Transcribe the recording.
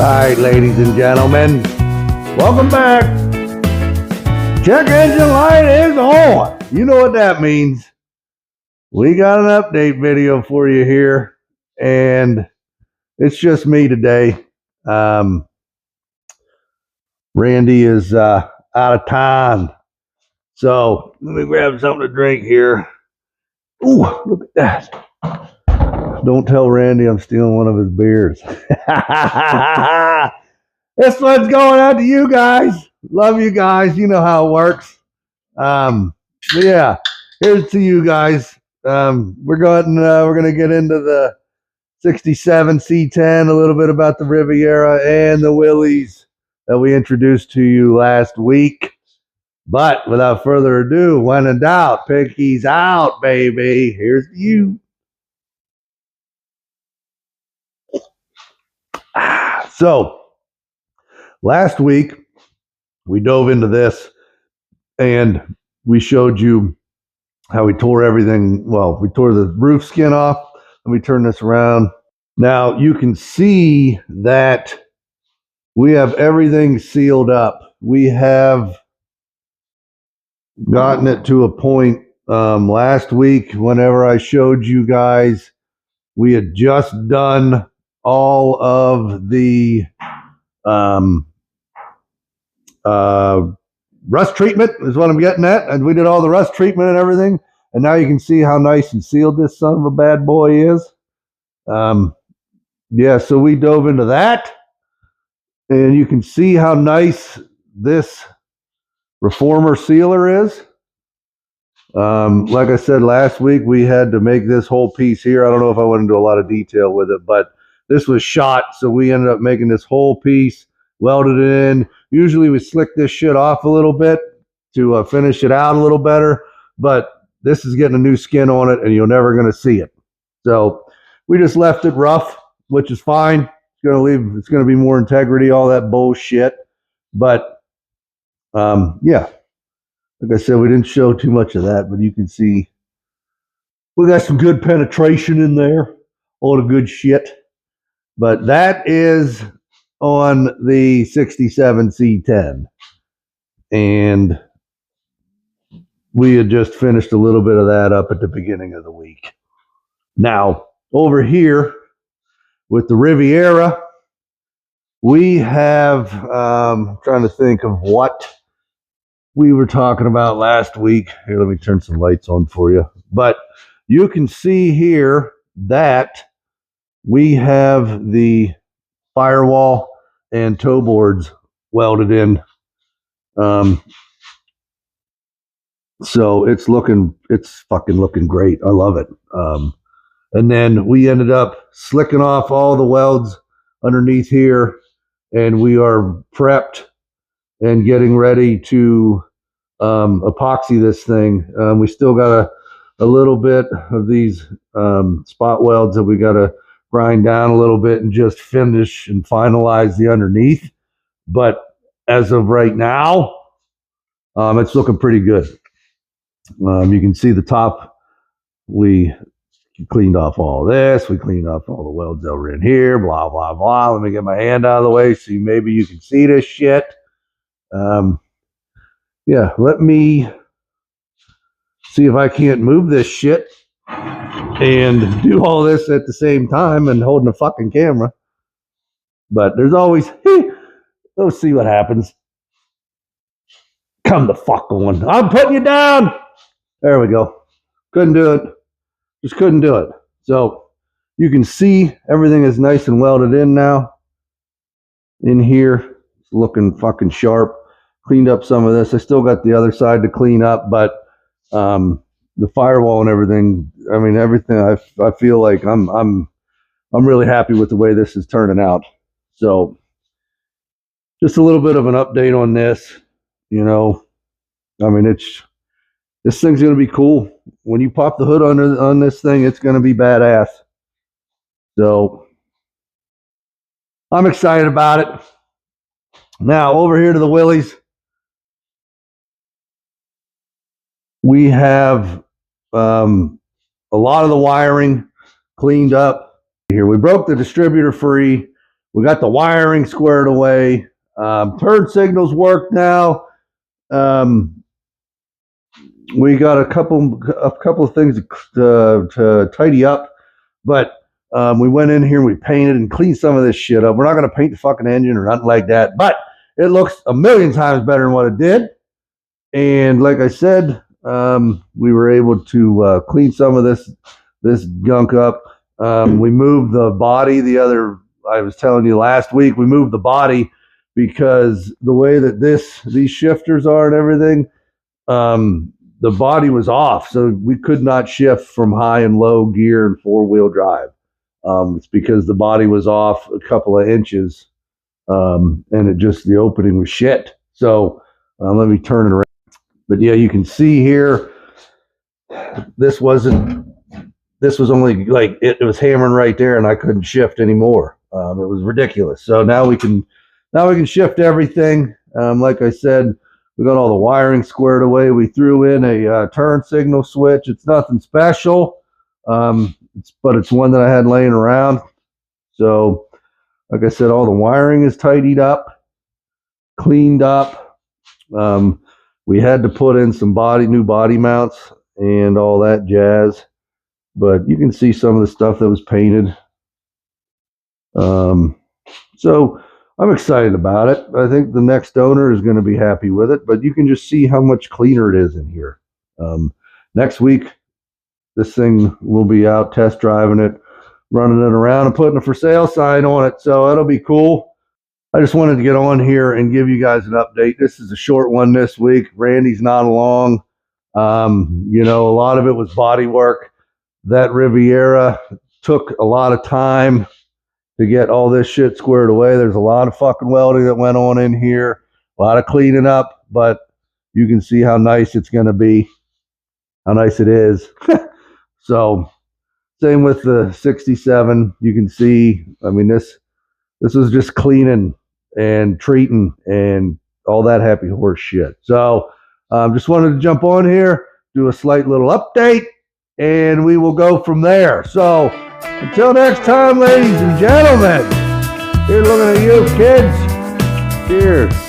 Alright, ladies and gentlemen, welcome back. Check engine light is on. You know what that means. We got an update video for you here, and it's just me today. Randy is out of town, so let me grab something to drink here. Ooh, look at that. Don't tell Randy I'm stealing one of his beers. This one's going out to you guys. Love you guys. You know how it works. Yeah, here's to you guys. We're gonna get into the 67 C10, a little bit about the Riviera and the Willies that we introduced to you last week. But without further ado, when in doubt, pickies out, baby. Here's to you. So last week we dove into this and we showed you how we tore everything. Well, we tore the roof skin off. Let me turn this around. Now you can see that we have everything sealed up. We have gotten it to a point last week whenever I showed you guys, we had just done all of the rust treatment is what I'm getting at, and we did all the rust treatment and everything, and now you can see how nice and sealed this son of a bad boy is. Yeah, so we dove into that, and you can see how nice this reformer sealer is. Like I said last week, we had to make this whole piece here. I don't know if I went into a lot of detail with it, but this was shot, so we ended up making this whole piece, welded it in. Usually we slick this shit off a little bit to finish it out a little better, but this is getting a new skin on it, and you're never going to see it. So we just left it rough, which is fine. It's going to be more integrity, all that bullshit. But yeah, like I said, we didn't show too much of that, but you can see we got some good penetration in there, all the good shit. But that is on the 67 C10. And we had just finished a little bit of that up at the beginning of the week. Now, over here with the Riviera, we have, I'm trying to think of what we were talking about last week. Here, let me turn some lights on for you. But you can see here that we have the firewall and toe boards welded in. So it's fucking looking great. I love it. And then we ended up slicking off all the welds underneath here, and we are prepped and getting ready to epoxy this thing. We still got a little bit of these spot welds that we got to grind down a little bit and just finish and finalize the underneath. But as of right now, it's looking pretty good. You can see the top. We cleaned off all this. We cleaned off all the welds over in here, blah, blah, blah. Let me get my hand out of the way so maybe you can see this shit. Yeah, let me see if I can't move this shit and do all this at the same time and holding a fucking camera. But there's always, let's see what happens. Come the fuck on. I'm putting you down. There we go. Couldn't do it. Just couldn't do it. So you can see everything is nice and welded in now. In here, it's looking fucking sharp. Cleaned up some of this. I still got the other side to clean up, but the firewall and everything, I mean, everything, I feel like I'm really happy with the way this is turning out. So just a little bit of an update on this, you know. I mean, this thing's going to be cool. When you pop the hood on this thing, it's going to be badass. So I'm excited about it. Now over here to the Willies. We have a lot of the wiring cleaned up. Here we broke the distributor free. We got the wiring squared away. Turn signals work now. We got a couple of things to tidy up, but we went in here and we painted and cleaned some of this shit up. We're not going to paint the fucking engine or nothing like that, but it looks a million times better than what it did. And like I said, we were able to clean some of this gunk up. We moved the body I was telling you last week, we moved the body because the way that these shifters are and everything, the body was off. So we could not shift from high and low gear and 4-wheel drive. It's because the body was off a couple of inches, and the opening was shit. So let me turn it around. But yeah, you can see here, this was only like, it was hammering right there and I couldn't shift anymore. It was ridiculous. So now we can shift everything. Like I said, we got all the wiring squared away. We threw in a turn signal switch. It's nothing special, but it's one that I had laying around. So like I said, all the wiring is tidied up, cleaned up. We had to put in some new body mounts and all that jazz, but you can see some of the stuff that was painted. So I'm excited about it. I think the next owner is going to be happy with it, but you can just see how much cleaner it is in here. Next week, this thing will be out test driving it, running it around and putting a for sale sign on it. So that'll be cool. I just wanted to get on here and give you guys an update. This is a short one this week. Randy's not along. A lot of it was body work. That Riviera took a lot of time to get all this shit squared away. There's a lot of fucking welding that went on in here, a lot of cleaning up, but you can see how nice it's going to be, how nice it is. So same with the 67. You can see, I mean, this was just cleaning and treating and all that happy horse shit. So just wanted to jump on here, do a slight little update, and we will go from there. So until next time, ladies and gentlemen, here looking at you kids. Cheers.